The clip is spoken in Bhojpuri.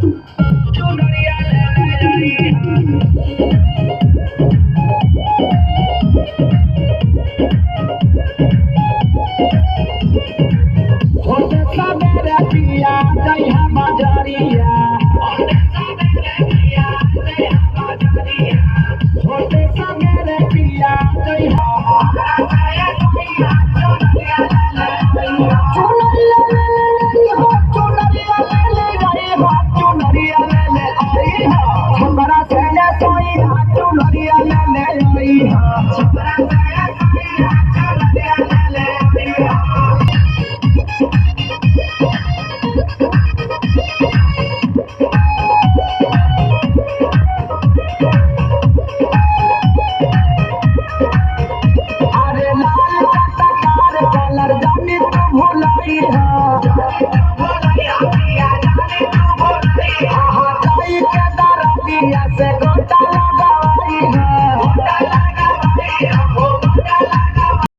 चुनरिया ले आई होते सवेरे पिया जइहा बाजारिया होते सवेरे पिया जइहा बाजारिया होते सवेरे पिया जइहा से गोटा लगाई है